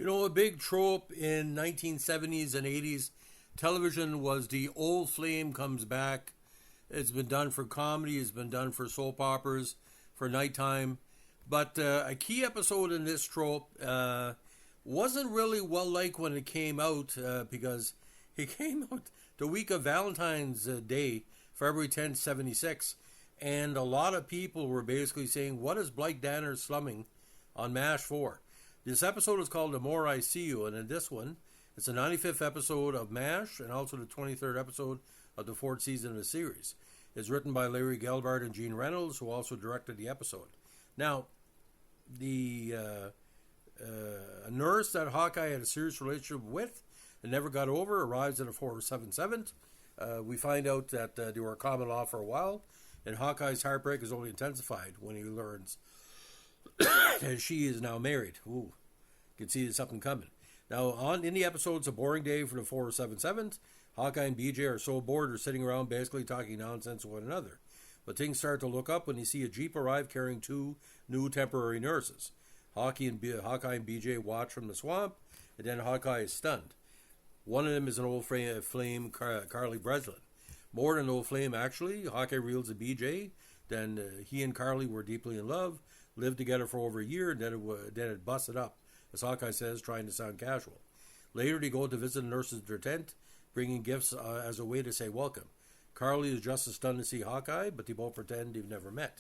A big trope in 1970s and 80s television was the old flame comes back. It's been done for comedy, it's been done for soap operas, for nighttime. But a key episode in this trope wasn't really well liked when it came out because it came out the week of Valentine's Day, February 10th, 76. And a lot of people were basically saying, what is Blythe Danner slumming on MASH for? This episode is called The More I See You, and in this one, it's the 95th episode of MASH and also the 23rd episode of the 4th season of the series. It's written by Larry Gelbart and Gene Reynolds, who also directed the episode. Now, the a nurse that Hawkeye had a serious relationship with and never got over arrives at a 477. We find out that they were common law for a while, and Hawkeye's heartbreak is only intensified when he learns that she is now married. Ooh, you can see there's something coming. Now, in the episode, it's a boring day for the 477. Hawkeye and BJ are so bored they're sitting around basically talking nonsense to one another. But things start to look up when they see a Jeep arrive carrying 2 new temporary nurses. Hawkeye and BJ watch from the swamp, and then Hawkeye is stunned. One of them is an old flame, Carly Breslin. More than an old flame, actually. Hawkeye reveals to BJ then he and Carly were deeply in love, lived together for over a year, and then it busted up, as Hawkeye says, trying to sound casual. Later, they go to visit the nurses at their tent, bringing gifts as a way to say welcome. Carly is just as stunned to see Hawkeye, but they both pretend they've never met.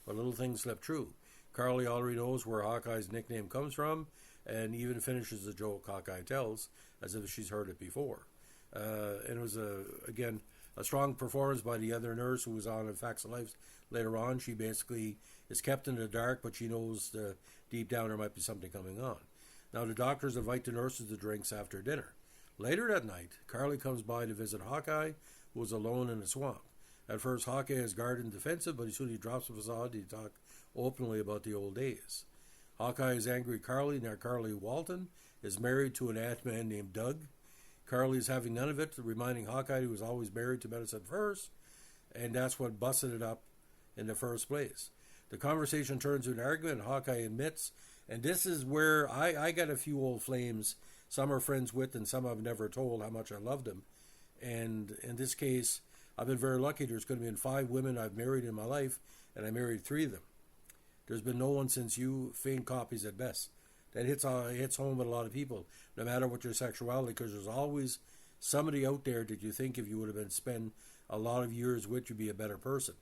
But little things slip true. Carly already knows where Hawkeye's nickname comes from, and even finishes the joke Hawkeye tells, as if she's heard it before. And it was, again, a strong performance by the other nurse who was on in Facts of Life later on. She basically is kept in the dark, but she knows deep down there might be something coming on. Now, the doctors invite the nurses to drinks after dinner. Later that night, Carly comes by to visit Hawkeye, who was alone in the swamp. At first, Hawkeye is guarded and defensive, but as soon as he drops the facade, he talks openly about the old days. Hawkeye is angry at Carly. Now, Carly Walton is married to an ant-man named Doug. Carly is having none of it, reminding Hawkeye he was always married to Medicine First, and that's what busted it up in the first place. The conversation turns to an argument, and Hawkeye admits, and this is where I got a few old flames, some are friends with, and some I've never told how much I loved them. And in this case, I've been very lucky. There's going to be 5 women I've married in my life, and I married 3 of them. There's been no one since you, faint copies at best. That hits home with a lot of people, no matter what your sexuality, because there's always somebody out there that you think if you would have been spent a lot of years with, you'd be a better person.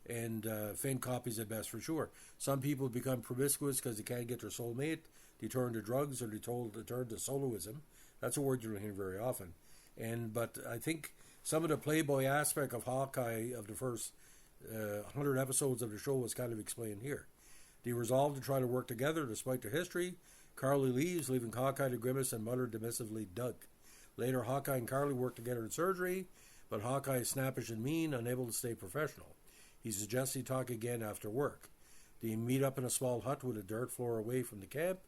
And faint copies at best, for sure. Some people become promiscuous because they can't get their soulmate. They turn to drugs, or they turn to soloism. That's a word you don't hear very often. But I think some of the playboy aspect of Hawkeye of the first 100 episodes of the show was kind of explained here. They resolve to try to work together despite their history. Carly leaves, leaving Hawkeye to grimace and mutter dismissively, Doug. Later, Hawkeye and Carly work together in surgery, but Hawkeye is snappish and mean, unable to stay professional. He suggests he talk again after work. They meet up in a small hut with a dirt floor away from the camp.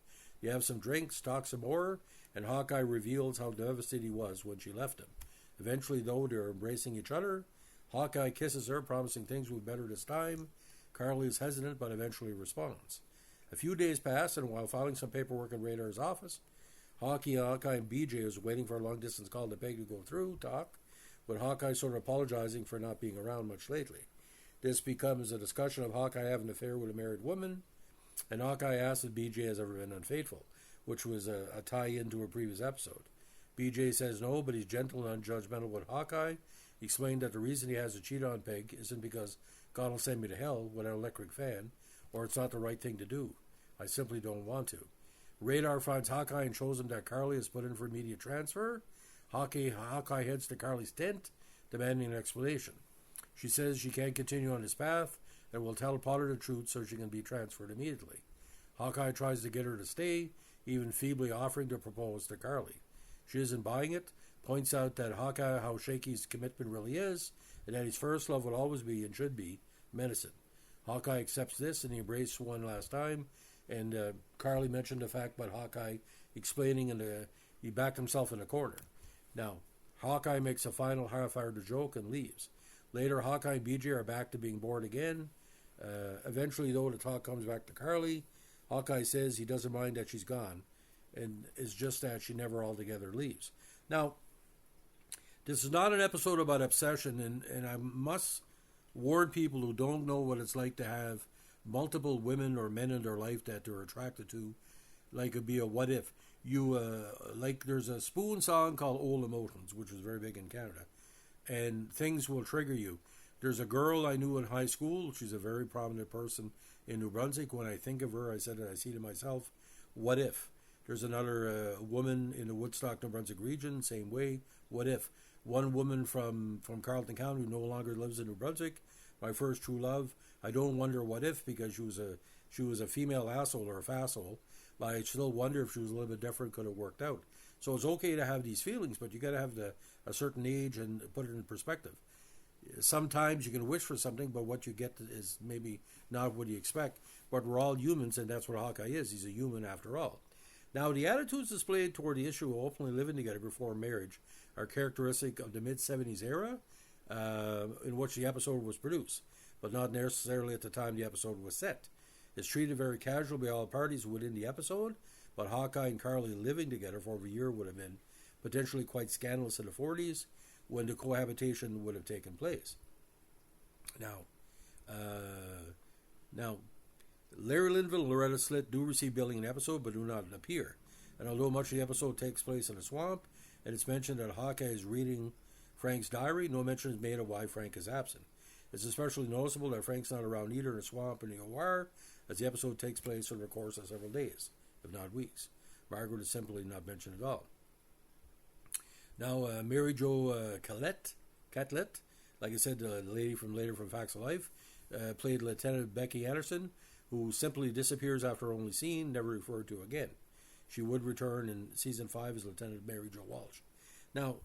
They have some drinks, talk some more, and Hawkeye reveals how devastated he was when she left him. Eventually, though, they're embracing each other. Hawkeye kisses her, promising things will be better this time. Carly is hesitant, but eventually responds. A few days pass, and while filing some paperwork in Radar's office, Hawkeye and BJ is waiting for a long-distance call to Peg to go through, talk, with Hawkeye sort of apologizing for not being around much lately. This becomes a discussion of Hawkeye having an affair with a married woman, and Hawkeye asks if BJ has ever been unfaithful, which was a tie-in to a previous episode. BJ says no, but he's gentle and unjudgmental with Hawkeye. He explained that the reason he has to cheat on Peg isn't because God will send me to hell with an electric fan, or it's not the right thing to do. I simply don't want to. Radar finds Hawkeye and shows him that Carly is put in for immediate transfer. Hawkeye heads to Carly's tent, demanding an explanation. She says she can't continue on his path and will tell Potter the truth so she can be transferred immediately. Hawkeye tries to get her to stay, even feebly offering to propose to Carly. She isn't buying it, points out that Hawkeye how shaky his commitment really is, and that his first love will always be and should be medicine. Hawkeye accepts this and he embraces one last time, and Carly mentioned the fact about Hawkeye explaining, and he backed himself in a corner. Now, Hawkeye makes a final half-hearted joke and leaves. Later, Hawkeye and BJ are back to being bored again. Eventually, though, the talk comes back to Carly. Hawkeye says he doesn't mind that she's gone, and it's just that she never altogether leaves. Now, this is not an episode about obsession, and I must warn people who don't know what it's like to have multiple women or men in their life that they're attracted to. Like it'd be a what if. Like there's a Spoon song called Old Emotions, which was very big in Canada, and things will trigger you. There's a girl I knew in high school. She's a very prominent person in New Brunswick. When I think of her, I said I see to myself, what if? There's another woman in the Woodstock, New Brunswick region, same way. What if? One woman from Carleton County who no longer lives in New Brunswick, my first true love. I don't wonder what if, because she was a female asshole or a fasshole, but I still wonder if she was a little bit different, could have worked out. So it's okay to have these feelings, but you got to have a certain age and put it in perspective. Sometimes you can wish for something, but what you get is maybe not what you expect. But we're all humans, and that's what Hawkeye is. He's a human after all. Now, the attitudes displayed toward the issue of openly living together before marriage are characteristic of the mid-70s era in which the episode was produced, but not necessarily at the time the episode was set. It's treated very casually by all parties within the episode, but Hawkeye and Carly living together for over a year would have been potentially quite scandalous in the 40s when the cohabitation would have taken place. Now, Larry Linville and Loretta Slitt do receive billing in the episode, but do not appear. And although much of the episode takes place in a swamp, and it's mentioned that Hawkeye is reading Frank's diary, no mention is made of why Frank is absent. It's especially noticeable that Frank's not around either in a swamp in the OR, as the episode takes place over the course of several days, if not weeks. Margaret is simply not mentioned at all. Now, Mary Jo Catlett, like I said, the lady from Facts of Life, played Lieutenant Becky Anderson, who simply disappears after only seen, never referred to again. She would return in season 5 as Lieutenant Mary Jo Walsh. Now,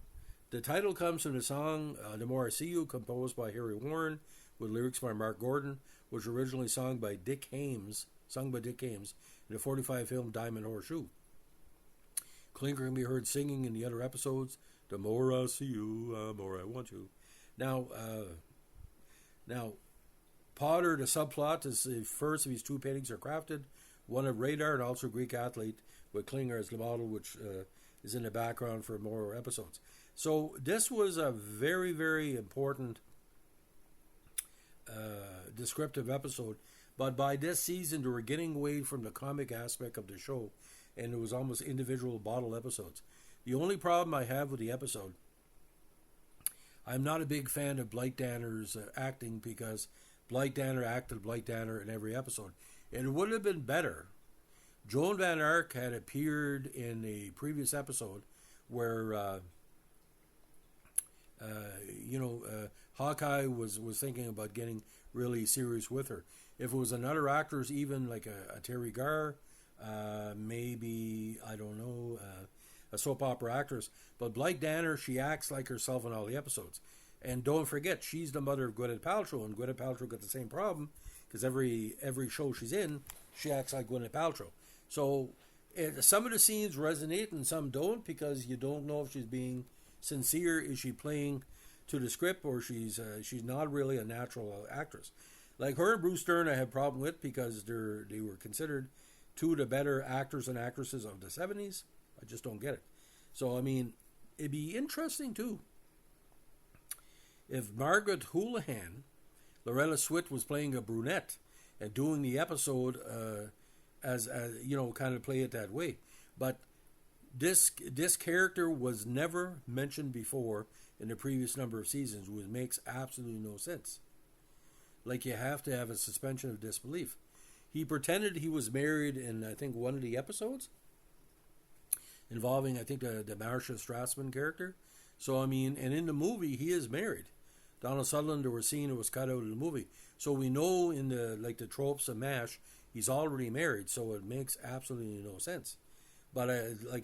the title comes from the song The More I See You, composed by Harry Warren, with lyrics by Mark Gordon, which was originally sung by Dick Haymes in the 45 film Diamond Horseshoe. Klinger can be heard singing in the other episodes, The More I See You, the More I Want You. Now, Potter, the subplot, is the first of these two paintings are crafted, one of Radar and also Greek athlete, with Klinger as the model, which is in the background for more episodes. So this was a very, very important descriptive episode, but by this season they were getting away from the comic aspect of the show, and it was almost individual bottle episodes. The only problem I have with the episode, I'm not a big fan of Blythe Danner's acting, because Blythe Danner acted Blythe Danner in every episode. It would have been better. Joan Van Ark had appeared in a previous episode where Hawkeye was thinking about getting really serious with her. If it was another actress, even like a Terry Garr, maybe, I don't know, a soap opera actress. But Blythe Danner, she acts like herself in all the episodes. And don't forget, she's the mother of Gwyneth Paltrow, and Gwyneth Paltrow got the same problem, because every show she's in, she acts like Gwyneth Paltrow. So some of the scenes resonate and some don't, because you don't know if she's being sincere. Is she playing to the script, or she's not really a natural actress? Like her and Bruce Dern, I have a problem with, because they were considered two of the better actors and actresses of the 70s. I just don't get it. So, I mean, it'd be interesting, too, if Margaret Houlihan, Loretta Swit, was playing a brunette and doing the episode as kind of play it that way. But this character was never mentioned before in the previous number of seasons, which makes absolutely no sense. Like, you have to have a suspension of disbelief. He pretended he was married in, I think, one of the episodes, involving, I think, the Marcia Strassman character. So, I mean, and in the movie, he is married. Donald Sutherland, there was scene that was cut out of the movie. So we know in the tropes of MASH, he's already married, so it makes absolutely no sense. But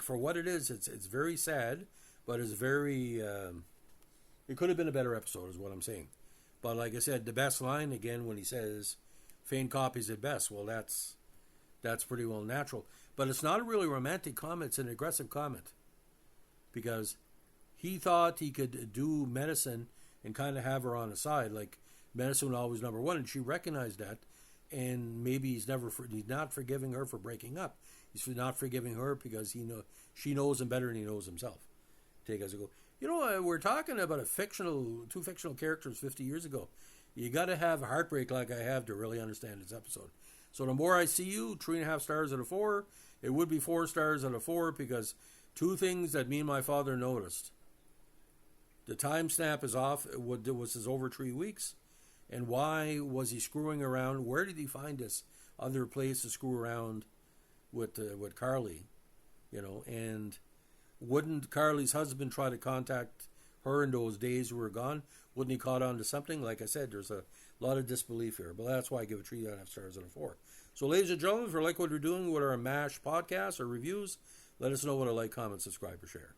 for what it is, it's very sad, but it's very... it could have been a better episode, is what I'm saying. But like I said, the best line, again, when he says, "Faint copies at best," well, that's pretty well natural. But it's not a really romantic comment, it's an aggressive comment. Because he thought he could do medicine and kind of have her on his side, like medicine always number one, and she recognized that, and maybe he's not forgiving her for breaking up. He's not forgiving her because she knows him better than he knows himself. Take as a go. We're talking about two fictional characters 50 years ago. You got to have a heartbreak like I have to really understand this episode. So the more I see you, 3.5 stars out of 4. It would be 4 stars out of 4 because two things that me and my father noticed. The time stamp is off. It was over 3 weeks. And why was he screwing around? Where did he find this other place to screw around with Carly? And wouldn't Carly's husband try to contact her in those days who were gone? Wouldn't he caught on to something? Like I said, there's a lot of disbelief here. But that's why I give it 3.5 stars out of 4. So ladies and gentlemen, if you like what we're doing with our MASH podcast or reviews, let us know what a like, comment, subscribe, or share.